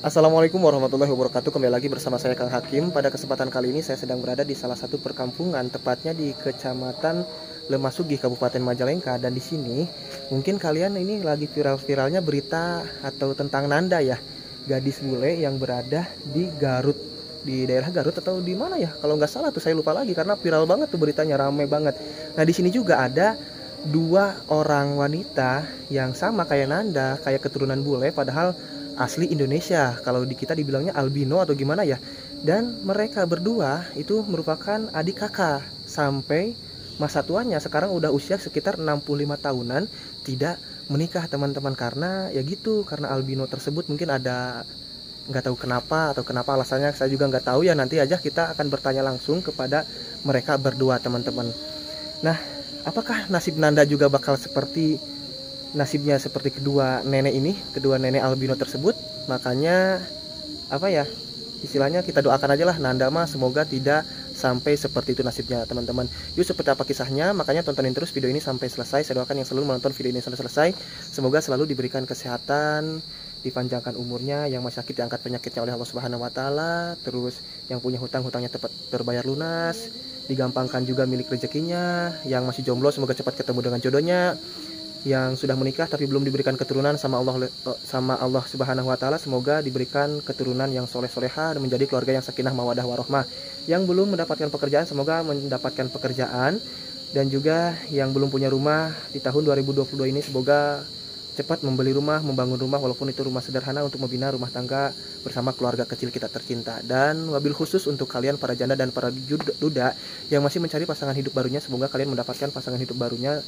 Assalamualaikum warahmatullahi wabarakatuh. Kembali lagi bersama saya Kang Hakim. Pada kesempatan kali ini saya sedang berada di salah satu perkampungan, tepatnya di Kecamatan Lemasugi, Kabupaten Majalengka. Dan di sini mungkin kalian ini lagi viral-viralnya berita atau tentang Nanda ya, gadis bule yang berada di Garut, di daerah Garut atau di mana ya? Kalau nggak salah tuh saya lupa lagi karena viral banget tuh beritanya, rame banget. Nah di sini juga ada dua orang wanita yang sama kayak Nanda, kayak keturunan bule, padahal asli Indonesia. Kalau di kita dibilangnya albino atau gimana ya. Dan mereka berdua itu merupakan adik kakak. Sampai masa tuanya sekarang udah usia sekitar 65 tahunan tidak menikah teman-teman. Karena ya gitu, karena albino tersebut mungkin ada, nggak tahu kenapa atau kenapa alasannya saya juga nggak tahu ya. Nanti aja kita akan bertanya langsung kepada mereka berdua teman-teman. Nah, apakah nasib Nanda juga bakal seperti nasibnya seperti kedua nenek albino tersebut? Makanya apa ya, istilahnya kita doakan aja lah Nanda mah semoga tidak sampai seperti itu nasibnya teman-teman. Yuk, seperti apa kisahnya, makanya tontonin terus video ini sampai selesai. Saya doakan yang selalu menonton video ini sampai selesai semoga selalu diberikan kesehatan, dipanjangkan umurnya, yang masih sakit diangkat penyakitnya oleh Allah Subhanahu wa taala, terus yang punya hutang-hutangnya tepat terbayar lunas, digampangkan juga milik rezekinya, yang masih jomblo semoga cepat ketemu dengan jodohnya, yang sudah menikah tapi belum diberikan keturunan sama Allah Subhanahu wa taala semoga diberikan keturunan yang soleh-soleha dan menjadi keluarga yang sakinah mawadah warohmah. Yang belum mendapatkan pekerjaan semoga mendapatkan pekerjaan, dan juga yang belum punya rumah di tahun 2022 ini semoga cepat membeli rumah, membangun rumah walaupun itu rumah sederhana untuk membina rumah tangga bersama keluarga kecil kita tercinta. Dan wabil khusus untuk kalian para janda dan para duda yang masih mencari pasangan hidup barunya, semoga kalian mendapatkan pasangan hidup barunya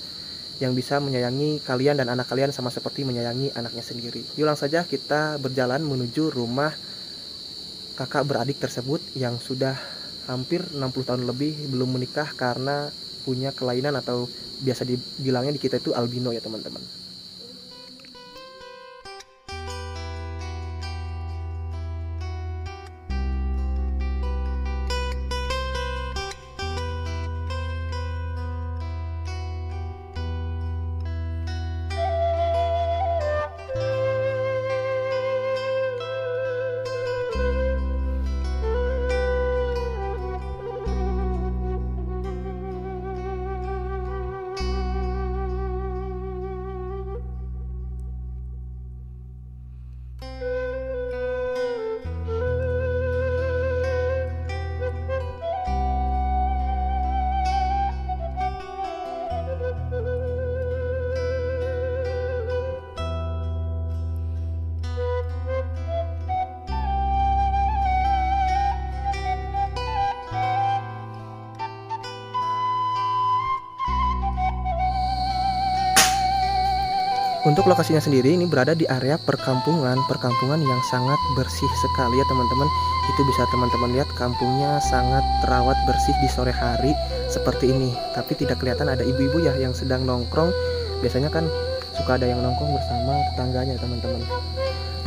yang bisa menyayangi kalian dan anak kalian sama seperti menyayangi anaknya sendiri. Yuk langsung saja kita berjalan menuju rumah kakak beradik tersebut yang sudah hampir 60 tahun lebih belum menikah karena punya kelainan atau biasa dibilangnya di kita itu albino ya teman-teman. Untuk lokasinya sendiri ini berada di area perkampungan yang sangat bersih sekali ya teman-teman. Itu bisa teman-teman lihat, kampungnya sangat terawat bersih di sore hari seperti ini. Tapi tidak kelihatan ada ibu-ibu ya yang sedang nongkrong. Biasanya kan suka ada yang nongkrong bersama tetangganya teman-teman.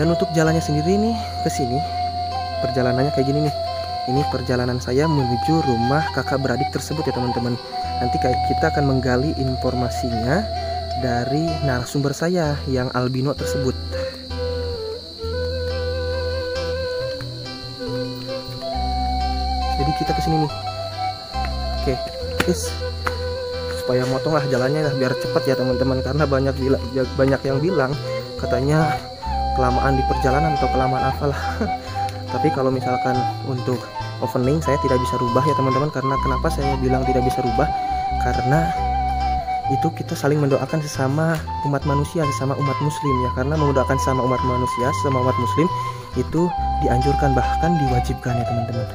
Dan untuk jalannya sendiri nih ke sini, perjalanannya kayak gini nih. Ini perjalanan saya menuju rumah kakak beradik tersebut ya teman-teman. Nanti kita akan menggali informasinya dari narasumber saya yang albino tersebut. Jadi kita kesini nih. Oke, guys, supaya motong lah jalannya lah biar cepat ya teman-teman, karena banyak yang bilang katanya kelamaan di perjalanan atau kelamaan apalah. Tapi kalau misalkan untuk opening saya tidak bisa rubah ya teman-teman. Karena kenapa saya bilang tidak bisa rubah? Karena itu kita saling mendoakan sesama umat manusia, sesama umat muslim ya. Karena mendoakan sesama umat manusia, sesama umat muslim itu dianjurkan, bahkan diwajibkan ya teman-teman.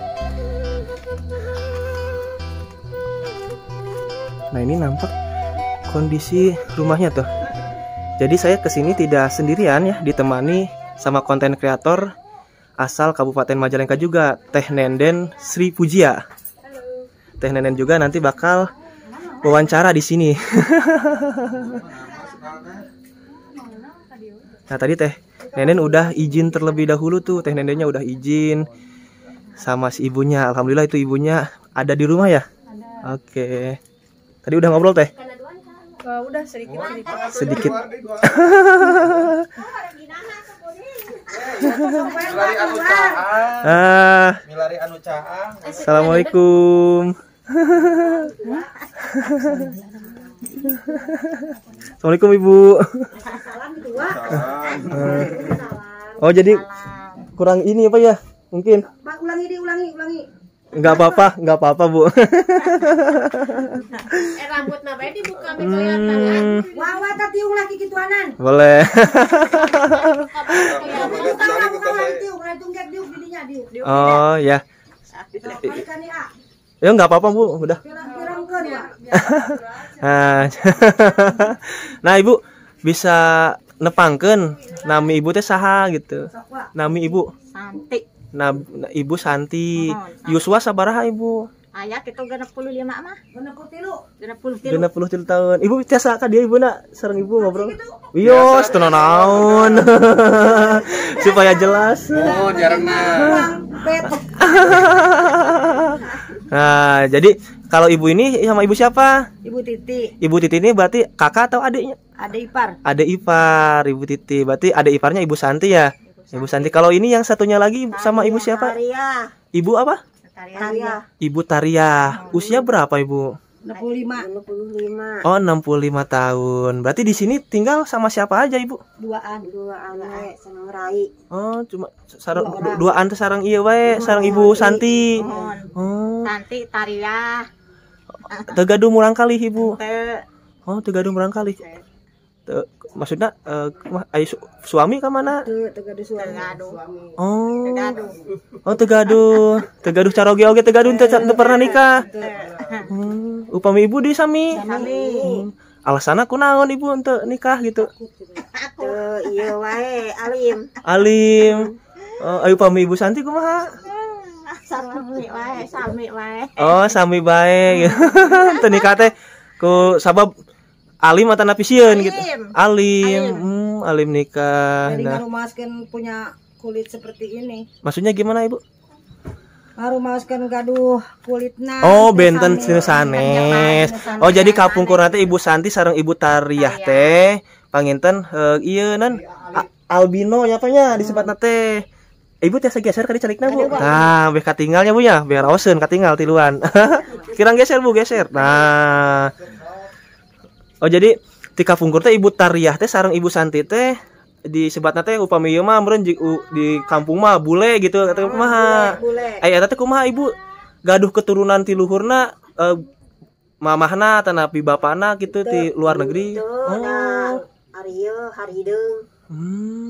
Nah ini nampak kondisi rumahnya tuh. Jadi saya kesini tidak sendirian ya, ditemani sama konten kreator asal Kabupaten Majalengka juga, Teh Nenden Sri Pujia. Halo. Teh Nenden juga nanti bakal wawancara di sini. Nah tadi Teh Nenden udah izin terlebih dahulu tuh, Teh Nendennya udah izin sama si ibunya. Alhamdulillah itu ibunya ada di rumah ya. Ada. Oke. Tadi udah ngobrol Teh? Udah sedikit. Milari anu caang. Milari anu caang. Assalamualaikum. Assalamualaikum Ibu. Oh jadi kurang ini apa ya? Mungkin. Pak, ulangi. Enggak apa-apa Bu. Rambutna bae dibuka ame kelihatan. Wawa tadi ulah kikituanan. Boleh. Oh ya. Ya enggak apa-apa Bu, udah. Nah Ibu bisa nepangkeun nami Ibu teh saha gitu. Nami Ibu Santi. Nah, Ibu Santi. Yuswa sabaraha Ibu? Aya kitu 65 mah. 63 tahun. Ibu tiasa ka dia Ibuna sareng Ibu ngobrol. Wios teu naon. Supaya jelas. Oh, jarangna. Nah, jadi kalau Ibu ini sama Ibu siapa? Ibu Titi, Ibu Titi ini berarti kakak atau adiknya? ada ipar. Adik ipar Ibu Titi. Berarti adik iparnya Ibu Santi ya? Ibu Santi. Kalau ini yang satunya lagi sama Ibu siapa? Taria. Ibu apa? Taria. Ibu Taria. Usia berapa Ibu? 65. Oh, 65 tahun. Berarti di sini tinggal sama siapa aja Ibu? Duaan seneng rai. Oh, cuma sareng duaan teh sareng ieu wae, sareng Ibu Santi. Oh, Santi Taria. teu gaduh murang kali Ibu. Teu Oh, teu gaduh murang kali. Maksudnya suami ka mana? Tegaduh suami. Oh. gaduh. Oh, teu gaduh cara oge-oge teu gaduh teu pernah nikah. Upami Ibu di sami. Alasanna kunaon Ibu henteu nikah gitu? Iya wae alim. Alim. Oh, upami Ibu Santi kumaha? Sami wae. Oh, sami bae. Teu nikah teh ku sabab alim atau napisieun gitu. Alim. Alim nikah. Jadi Nah, ngarumaskeun punya kulit seperti ini. maksudnya gimana Ibu? Ngarumaskeun gaduh kulitna. Oh, benten sanes. Oh, jadi kapungkur teh Ibu Santi sareng Ibu Tariah teh panginten ieu nan albino nyapanya disebutna teh. Ibu tiasa geser ka dicarikna Bu. Nah, beh katinggalnya Bu ya, biar raoseun katinggal tiluan. Kirang geser Bu, geser. Nah. Oh, jadi ti kapungkur teh Ibu Tariah teh sareng Ibu Santi teh disebutna teh upami ieu mah meureun di kampung mah bule gitu kata kumaha. Eta teh kumaha Ibu gaduh keturunan ti luhurna mamahna tanapi bapana gitu ti luar negeri. Oh. Arieu harideung.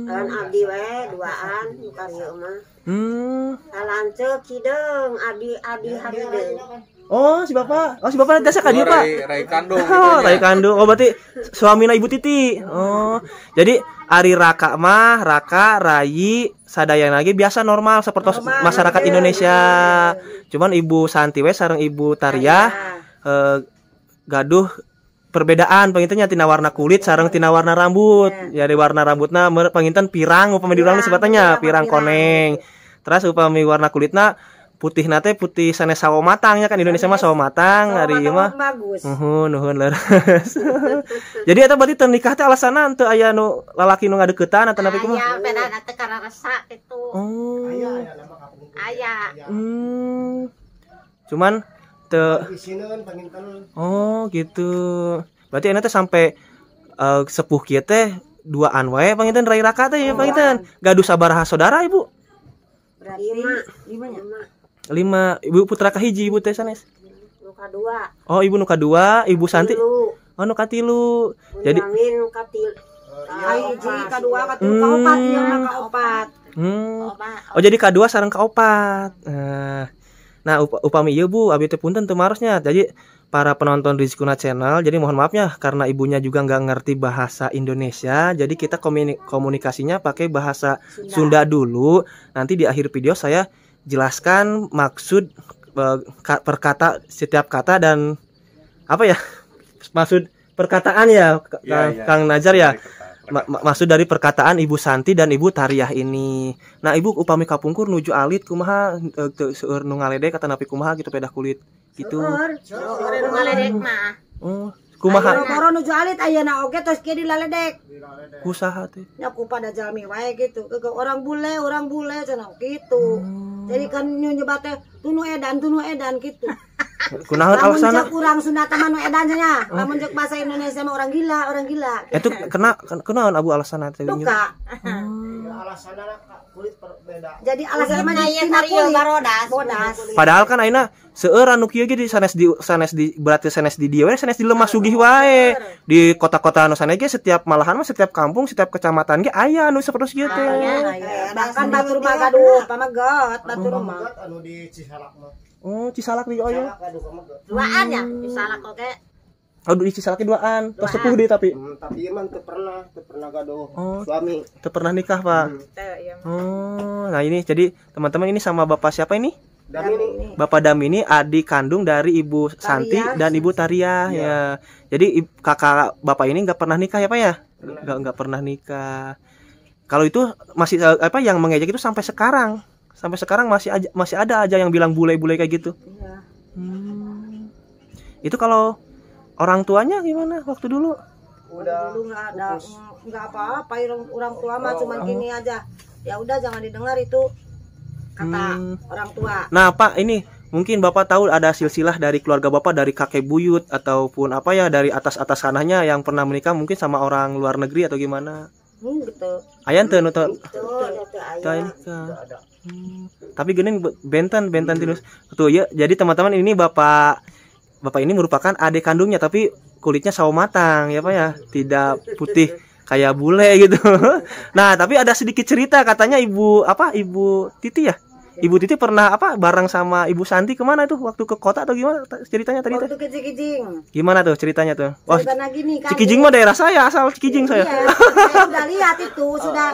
Lan abdi we duaan karieu mah. Salanceuk hideung adi harideung. Oh, si Bapak. Oh, si Bapak tiasa ka dieu, Pak. Rai kandung. Oh, Rai kandung. Oh, berarti suamina Ibu Titi. Oh. Jadi Ari Raka mah, Raka, Rai, sadayana lagi biasa normal seperti masyarakat Indonesia. Cuman Ibu Santi we sareng Ibu Taria gaduh perbedaan pangintennya tina warna kulit sareng tina warna rambut. Jadi warna rambutna panginten pirang upami di urang sebutannya pirang koneng. Terus upami warna kulitna putih nate putih sanes sawo matangnya kan Indonesia mah sawo matang hari ieu mah. Nuhun leres. Jadi eta berarti teu nikah teh alasanna teu aya nu lalaki nu ngadeuketan atawa napi kumaha? Aya bedana teh karena rasa kitu. Oh. Aya. Cuman teu. Oh, gitu. Berarti eta teh sampai sepuh kieu teh duaan wae panginten Rai Raka teh ya panginten. Gaduh sabaraha saudara Ibu? Berarti 5. 5. Ibu putra kahiji Ibu teh sanes? Nu kadua. Oh, Ibu nu kadua, Ibu Santi. Oh, nu katilu. Jadi Amin katil. Hiji kadua katilu kaopat ieu mah kaopat. Oh, jadi kadua sareng kaopat. Nah, upami ieu Bu, abi teh punten teu marosnya. Jadi para penonton Rizkuna Channel, jadi mohon maafnya karena ibunya juga nggak ngerti bahasa Indonesia, jadi kita komunikasinya pakai bahasa Sunda dulu. Nanti di akhir video saya jelaskan maksud setiap kata dan apa ya maksud perkataan ya, Kang Najar ya. Maksud dari perkataan Ibu Santi dan Ibu Tariah ini. Nah, Ibu upami kapungkur nuju alit kumaha seueur nu ngaledek kata napi kumaha gitu pedah kulit gitu. Seueur nu ngaledek mah. Oh, Kumaha? Boro-boro nuju alit ayeuna oge tos kieu dilaledek. Kusaha teh. Ya ku pada jalmi wae gitu. Ke orang bule cenah gitu. Jadi kan nyebat teh tunu edan gitu. Kunaon Lamun alasanna? cek urang Sunda teh mah nu edan nya. Lamun cek bahasa Indonesia mah orang gila. Itu kenaon Abu alasanna teh? Duka. Alasanna kulit berbeda. Jadi alasan mah tina kulit bodas. Padahal kan ayeuna seueur anu kieu ge sanes di berarti sanes di dieu we sanes di Lemah Sugih wae. Di kota-kota anu sanes ge setiap malahan mah setiap kampung, setiap kecamatan ge aya anu sapertos kieu teh. Bahkan batur mah gaduh pamagot batur mah. Anu di Cisalak mah. Oh, Cisalak di aya. Gaduh pamagot. duaan ya disalak oke. Oh, di Cisalak ge duaan. Tos sepuh deui tapi Tapi ieu mah teu pernah gaduh Oh. suami. teu pernah nikah, Pak. Oh, nah ini jadi teman-teman ini sama Bapak siapa ini? Dan ini Bapak Dam ini adik kandung dari Ibu Santi dan Ibu Taria ya. Jadi kakak Bapak ini nggak pernah nikah ya Pak ya? Nggak pernah nikah. Kalau itu masih apa yang mengejek itu sampai sekarang. Sampai sekarang masih ada aja yang bilang bule-bule kayak gitu. Iya. Itu kalau orang tuanya gimana waktu dulu? udah Dulu enggak apa-apa orang tua mah cuman gini aja. Ya udah jangan didengar itu kata orang tua. Nah Pak ini mungkin Bapak tahu ada silsilah dari keluarga Bapak dari kakek buyut ataupun apa ya dari atas sanahnya yang pernah menikah mungkin sama orang luar negeri atau gimana? Gitu. Ayan teu nu teu Aya. Tapi geuning benten tinus. Tuh ya, jadi teman-teman ini Bapak ini merupakan adik kandungnya tapi kulitnya sawo matang ya Pak ya, tidak putih kayak bule gitu. Nah, tapi ada sedikit cerita katanya Ibu Titi ya? Ibu Titi pernah bareng sama Ibu Santi kemana tuh waktu ke kota atau gimana ceritanya tadi tuh? Waktu ke Cikijing. Gimana tuh ceritanya tuh? Wah, Karena gini kan. Cikijing mah daerah saya, asal Cikijing saya. Iya, saya udah lihat itu,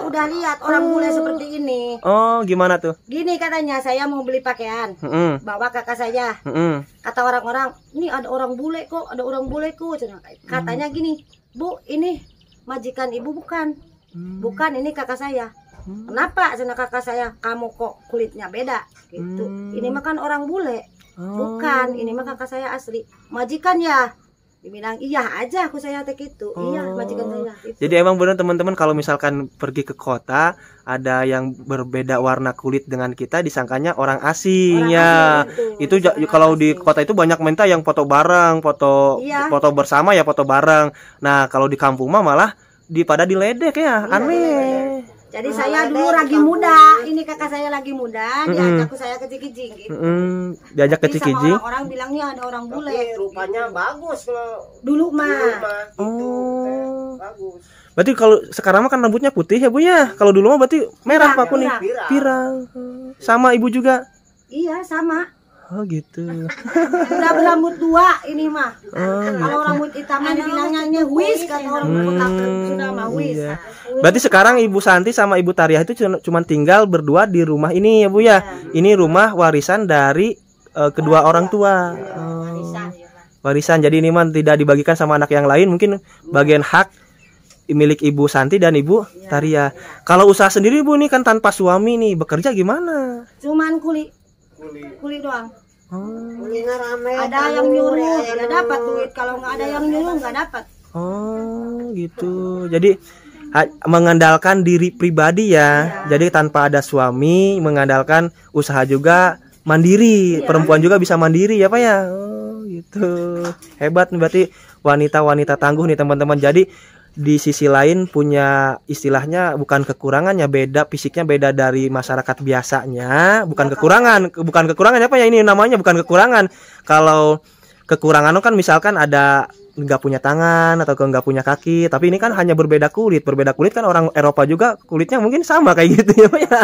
udah lihat orang bule seperti ini. Oh, gimana tuh? Gini katanya, saya mau beli pakaian. Bawa kakak saya. Kata orang-orang, ini ada orang bule kok. Katanya gini, Bu, ini majikan ibu bukan? Bukan, ini kakak saya. Kenapa? Cina kakak saya, kamu kok kulitnya beda? Gitu. Ini mah kan orang bule. Bukan, ini mah kakak saya asli. Majikan ya? Dibilang iya aja aku saya teh gitu. Iya, majikan saya. Gitu. Jadi emang benar teman-teman kalau misalkan pergi ke kota ada yang berbeda warna kulit dengan kita disangkanya orang asing ya. Itu kalau di kota itu banyak minta yang foto bareng, foto bersama ya foto bareng. Nah, kalau di kampung mah malah pada diledek ya. Aneh. Jadi saya dulu lagi muda, ini kakak saya lagi muda, diajak saya ke Cikijing gitu. Diajak ke Cikijing. Orang bilangnya ada orang bule. Tapi rupanya bagus Dulu mah. Itu bagus. Berarti kalau sekarang mah kan rambutnya putih ya Bu ya. Kalau dulu mah berarti merah Pak kuning. Pirang. Sama Ibu juga. Iya, sama. Oh gitu. Udah berambut dua ini mah. Kalau rambut hitamnya dibilangnya wis kata orang kota sudah mah wis. Iya. Berarti sekarang Ibu Santi sama Ibu Taria itu cuma tinggal berdua di rumah ini ya Bu ya. Ini rumah warisan dari kedua orang tua. Warisan. Jadi ini mah tidak dibagikan sama anak yang lain, mungkin bagian hak milik Ibu Santi dan Ibu Taria. Kalau usaha sendiri Bu ini kan tanpa suami nih, bekerja gimana? Cuman kuli doang. Ada yang nyuruh ya dapat duit, kalau nggak ada yang nyuruh nggak dapat. Oh gitu. Jadi mengandalkan diri pribadi ya. Jadi tanpa ada suami, mengandalkan usaha juga mandiri. Perempuan juga bisa mandiri ya Pak ya. Oh gitu. Hebat nih berarti wanita-wanita tangguh nih teman-teman. Jadi di sisi lain punya istilahnya bukan kekurangannya, beda fisiknya beda dari masyarakat biasanya, bukan kekurangan apa ya ini namanya, bukan kekurangan. Kalau kekurangan kan misalkan ada nggak punya tangan atau nggak punya kaki, tapi ini kan hanya berbeda kulit kan orang Eropa juga kulitnya mungkin sama kayak gitu ya Pak ya.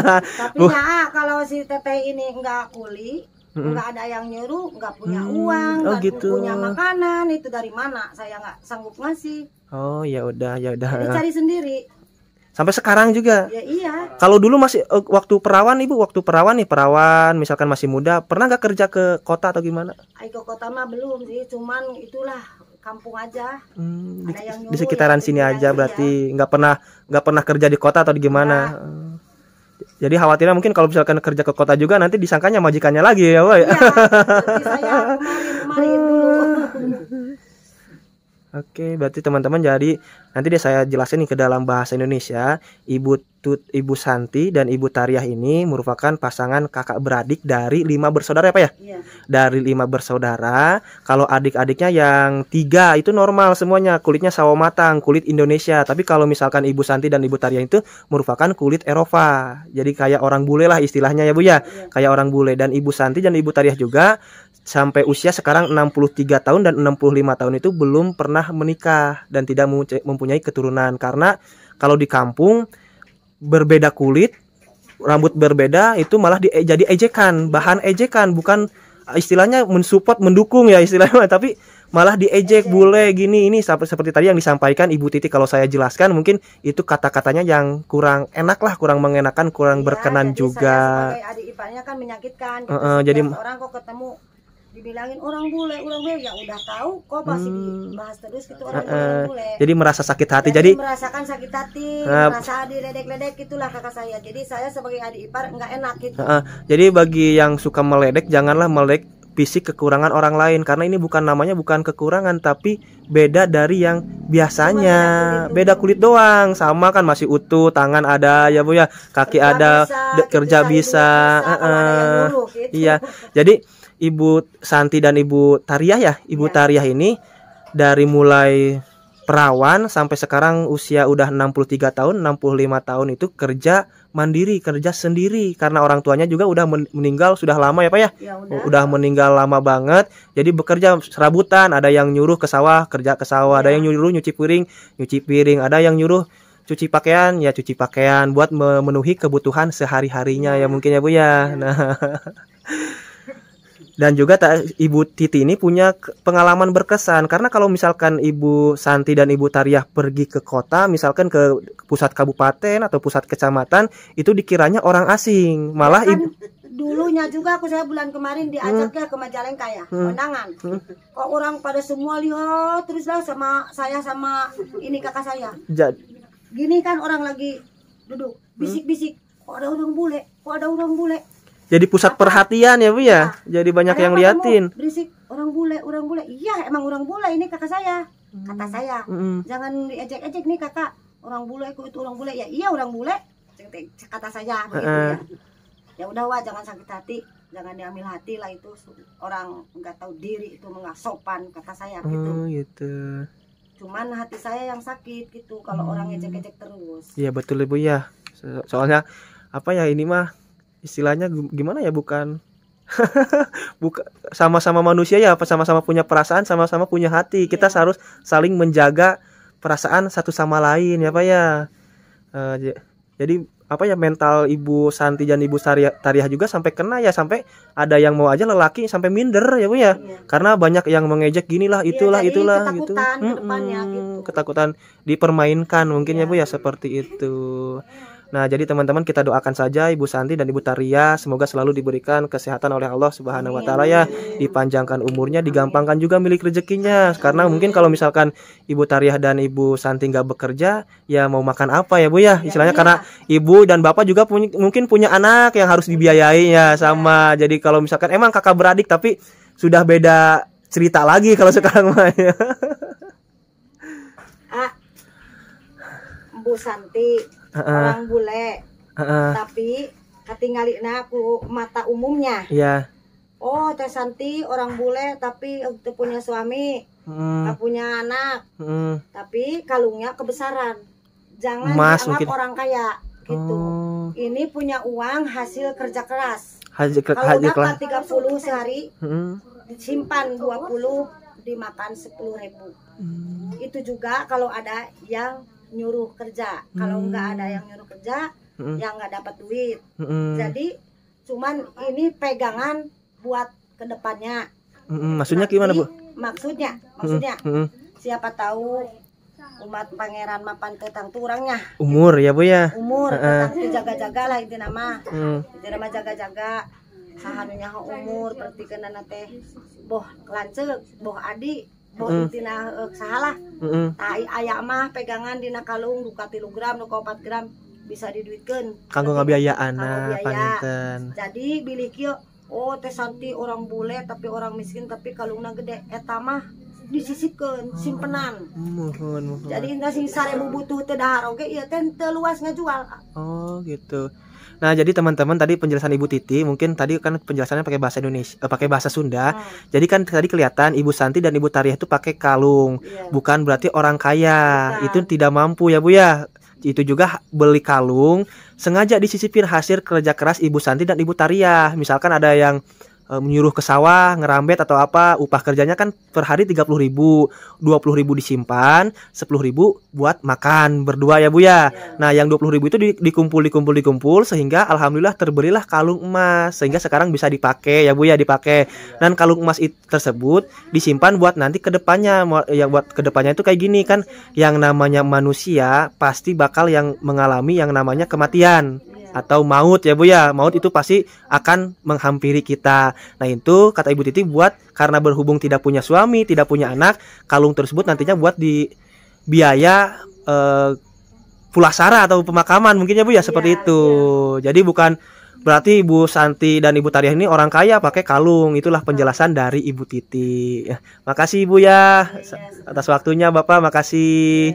Tapi ya kalau si teteh ini nggak kuli, nggak ada yang nyuruh, nggak punya uang, nggak punya makanan, itu dari mana? Saya nggak sanggup ngasih. Oh ya udah. Jadi cari sendiri. Sampai sekarang juga. Ya iya. Kalau dulu masih waktu perawan perawan misalkan masih muda, pernah nggak kerja ke kota atau gimana? Ke kota mah belum sih, cuman itulah kampung aja. Di sekitaran sini aja berarti nggak pernah kerja di kota atau di gimana? Jadi khawatirnya mungkin kalau misalkan kerja ke kota juga nanti disangkanya majikannya lagi ya Pak. Iya, saya kemarin dulu. Oke, berarti teman-teman, jadi nanti deh saya jelasin nih ke dalam bahasa Indonesia. Ibu Santi dan Ibu Tariah ini merupakan pasangan kakak beradik dari 5 bersaudara ya Pak ya? Iya. Dari 5 bersaudara. Kalau adik-adiknya yang 3 itu normal semuanya, kulitnya sawo matang, kulit Indonesia. Tapi kalau misalkan Ibu Santi dan Ibu Tariah itu merupakan kulit Eropa. Jadi kayak orang bule lah istilahnya ya Bu ya. Iya. Kayak orang bule. Dan Ibu Santi dan Ibu Tariah juga sampai usia sekarang 63 tahun dan 65 tahun itu belum pernah menikah dan tidak mempunyai keturunan. Karena kalau di kampung berbeda kulit, rambut berbeda itu malah jadi ejekan, bahan ejekan, bukan istilahnya mensupport, mendukung ya istilahnya, tapi malah diejek, bule gini ini seperti tadi yang disampaikan Ibu Titi. Kalau saya jelaskan mungkin itu kata-katanya yang kurang enak lah, kurang mengenakan, kurang berkenan jadi juga. saya sebagai adik iparnya kan menyakitkan gitu. Jadi orang kok ketemu dibilangin orang bule ya udah tahu kok masih dibahas terus gitu orang bule. Jadi merasa sakit hati. Jadi Jadi merasakan sakit hati, merasa diledek-ledek gitulah kakak saya. Jadi saya sebagai adik ipar nggak enak gitu. Jadi bagi yang suka meledek, janganlah meledek fisik kekurangan orang lain, karena ini namanya bukan kekurangan tapi beda dari yang biasanya. Beda kulit doang, sama kan masih utuh, tangan ada ya Bu ya, kaki ada, kerja bisa. Gitu. Iya. Jadi Ibu Santi dan Ibu Tariah ya, Ibu Tariah ini dari mulai perawan sampai sekarang usia udah 63 tahun, 65 tahun itu kerja mandiri, kerja sendiri karena orang tuanya juga udah meninggal sudah lama ya Pak ya. Udah meninggal lama banget. Jadi bekerja serabutan, ada yang nyuruh ke sawah, kerja ke sawah, ada yang nyuruh nyuci piring, ada yang nyuruh cuci pakaian, ya cuci pakaian buat memenuhi kebutuhan sehari-harinya ya mungkin ya Bu ya. Nah, dan juga Ibu Titi ini punya pengalaman berkesan, karena kalau misalkan Ibu Santi dan Ibu Tariah pergi ke kota, misalkan ke pusat kabupaten atau pusat kecamatan, itu dikiranya orang asing. Malah ya kan, dulunya juga saya bulan kemarin diajaknya ke Majalengka ya, Kondangan. Kok orang pada semua lihat teruslah sama saya sama ini kakak saya. Gini kan orang lagi duduk bisik-bisik, kok ada orang bule. Jadi pusat perhatian ya Bu ya. Jadi banyak yang liatin. Berisik, orang bule. Iya, emang orang bule ini kakak saya. Kata saya. Jangan diejek-ejek nih kakak. Orang bule itu orang bule. Ya iya orang bule. Kata saya begitu ya. Ya udah Wak, jangan sakit hati. Jangan diambil hati lah, itu orang nggak tahu diri, itu nggak sopan kata saya gitu. Cuman hati saya yang sakit gitu kalau orang ejek-ejek terus. Iya betul Bu ya. Soalnya apa ya, ini mah istilahnya gimana ya, bukan sama-sama manusia ya, sama-sama punya perasaan, sama-sama punya hati. Kita harus saling menjaga perasaan satu sama lain ya Pak ya. Jadi apa ya, mental Ibu Santi dan Ibu Tariah juga sampai kena ya, sampai ada yang mau aja lelaki sampai minder ya Bu ya. Karena banyak yang mengejek ginilah, itulah gitu. Ketakutan dipermainkan mungkin ya Bu ya, seperti itu. Nah, jadi teman-teman, kita doakan saja Ibu Santi dan Ibu Tariah semoga selalu diberikan kesehatan oleh Allah Subhanahu wa taala ya, dipanjangkan umurnya, digampangkan juga milik rezekinya. Karena mungkin kalau misalkan Ibu Tariah dan Ibu Santi nggak bekerja, ya mau makan apa ya Bu ya? Istilahnya karena Ibu dan Bapak juga mungkin punya anak yang harus dibiayai ya sama. Jadi kalau misalkan emang kakak beradik tapi sudah beda cerita lagi kalau sekarang mah ya. Bu Santi orang bule, tapi ketinggalin aku mata umumnya. Iya. Oh, Teh Santi orang bule tapi punya suami, gak punya anak, tapi kalungnya kebesaran. Jangan dianggap orang kaya gitu. Ini punya uang hasil kerja keras. Kalau dapat 30 sehari, simpan 20, dimakan 10.000. Itu juga kalau ada yang nyuruh kerja. Kalau nggak ada yang nyuruh kerja, yang nggak dapat duit. Jadi cuman ini pegangan buat kedepannya. Maksudnya gimana Bu? Maksudnya siapa tahu umat pangeran mapan tetang turangnya. Umur ya Bu ya. Umur tetang dijaga-jaga lah itu nama. Itu nama jaga-jaga. Sahanunya umur berarti kena nate boh lancet, boh adi. Boh tina salah. Tai aya mah pegangan dina kalung 2 gram 4 gram bisa diduitkeun. Kanggo ngabiayaanna panginten. Jadi bilih kieu, oh Teh Santi orang bule tapi orang miskin tapi kalungna gede, eta mah disisipkeun simpenan. Mohon. Jadi indah sing sarebu butuh teu dahar oge ieu teh teu luas ngajual. Oh gitu. Nah jadi teman-teman tadi penjelasan Ibu Titi, mungkin tadi kan penjelasannya pakai bahasa Indonesia, pakai bahasa Sunda. Jadi kan tadi kelihatan Ibu Santi dan Ibu Tariah itu pakai kalung, bukan berarti orang kaya. Itu tidak mampu ya Bu ya. Itu juga beli kalung sengaja disisipin hasil kerja keras Ibu Santi dan Ibu Tariah. Misalkan ada yang menyuruh ke sawah, ngerambet atau apa, upah kerjanya kan per hari 30.000, 20.000 disimpan, 10.000 buat makan berdua ya Bu ya. Nah yang 20.000 itu dikumpul sehingga alhamdulillah terbelilah kalung emas, sehingga sekarang bisa dipakai ya Bu ya, dipakai. Dan kalung emas tersebut disimpan buat nanti kedepannya, ya buat kedepannya itu kayak gini kan, yang namanya manusia pasti bakal yang mengalami yang namanya kematian atau maut ya Bu ya. Maut itu pasti akan menghampiri kita. Nah itu kata Ibu Titi buat karena berhubung tidak punya suami, tidak punya anak, kalung tersebut nantinya buat di biaya pulasara atau pemakaman mungkin ya Bu ya, seperti itu. Jadi bukan berarti Ibu Santi dan Ibu Tariah ini orang kaya pakai kalung. Itulah penjelasan dari Ibu Titi. Makasih Ibu ya atas waktunya Bapak, makasih.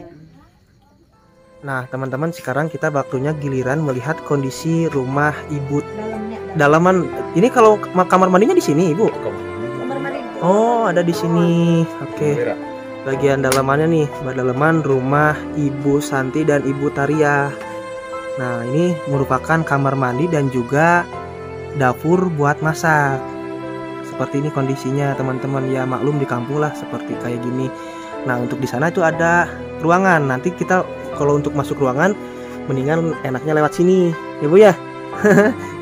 Nah teman-teman, sekarang kita waktunya giliran melihat kondisi rumah Ibu dalaman. Ini kalau kamar mandinya di sini Ibu. Kamar mandi. Oh ada di sini. Oke. Bagian dalamannya nih, dalaman rumah Ibu Santi dan Ibu Tariah. Nah ini merupakan kamar mandi dan juga dapur buat masak. Seperti ini kondisinya teman-teman, ya maklum di kampung lah seperti kayak gini. Nah untuk di sana itu ada ruangan. Nanti kita kalau untuk masuk ruangan mendingan enaknya lewat sini ya Bu ya.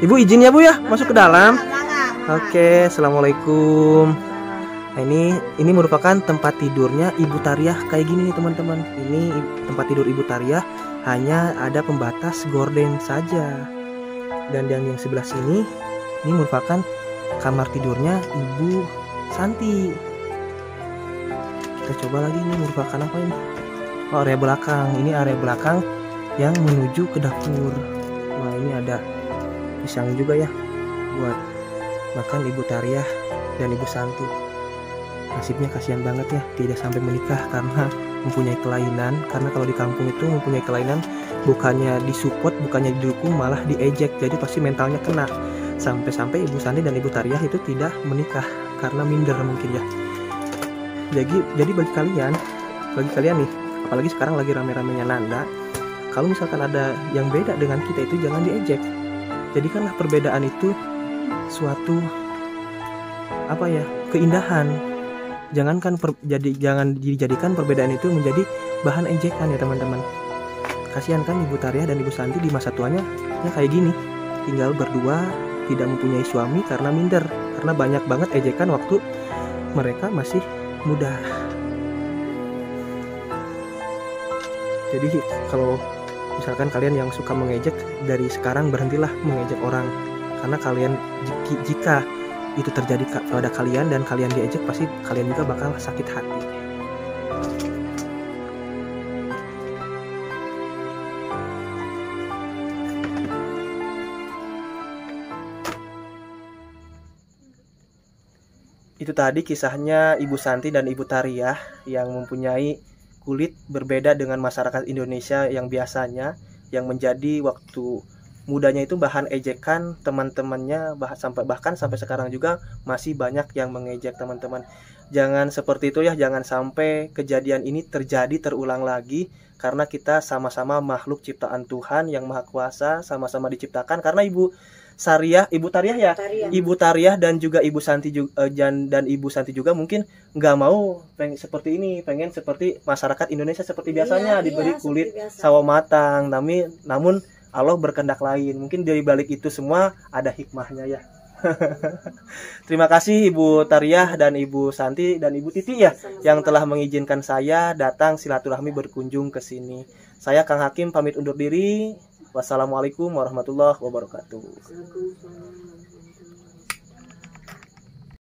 Ibu izin ya Bu ya masuk ke dalam. Oke, assalamualaikum. Nah ini merupakan tempat tidurnya Ibu Tariah kayak gini nih teman-teman. Ini tempat tidur Ibu Tariah, hanya ada pembatas gorden saja. Dan yang sebelah sini ini merupakan kamar tidurnya Ibu Santi. Kita coba lagi, ini merupakan apa ini? Oh, area belakang. Ini area belakang yang menuju ke dapur. Wah ini ada pisang juga ya buat makan Ibu Tariah dan Ibu Santi. Nasibnya kasihan banget ya, tidak sampai menikah karena mempunyai kelainan. Karena kalau di kampung itu mempunyai kelainan bukannya disupport, bukannya didukung, malah diejek. Jadi pasti mentalnya kena. Sampai-sampai Ibu Santi dan Ibu Tariah itu tidak menikah karena minder mungkin ya. Jadi bagi kalian nih, apalagi sekarang lagi rame-ramenya Nanda, kalau misalkan ada yang beda dengan kita itu jangan diejek. Jadikanlah perbedaan itu suatu keindahan. Jangan dijadikan perbedaan itu menjadi bahan ejekan ya teman-teman. Kasihan kan Ibu Tariah dan Ibu Santi di masa tuanya ya kayak gini, tinggal berdua, tidak mempunyai suami karena minder, karena banyak banget ejekan waktu mereka masih muda. Jadi kalau misalkan kalian yang suka mengejek, dari sekarang berhentilah mengejek orang. Karena kalian jika itu terjadi pada kalian dan kalian diejek, pasti kalian juga bakal sakit hati. Itu tadi kisahnya Ibu Santi dan Ibu Tariah yang mempunyai kulit berbeda dengan masyarakat Indonesia yang biasanya, yang menjadi waktu mudanya itu bahan ejekan teman-temannya, bahkan sampai sekarang juga masih banyak yang mengejek teman-teman. Jangan seperti itu ya, jangan sampai kejadian ini terulang lagi, karena kita sama-sama makhluk ciptaan Tuhan yang Maha Kuasa, sama-sama diciptakan. Karena Ibu Tariah dan juga Ibu Santi dan Ibu Santi juga mungkin nggak mau seperti ini, pengen seperti masyarakat Indonesia seperti biasanya, diberi kulit sawo matang, namun Allah berkehendak lain. Mungkin dari balik itu semua ada hikmahnya ya. Terima kasih Ibu Tariah dan Ibu Santi dan Ibu Titi ya, yang telah mengizinkan saya datang silaturahmi berkunjung ke sini. Saya Kang Hakim pamit undur diri. Wassalamualaikum warahmatullahi wabarakatuh.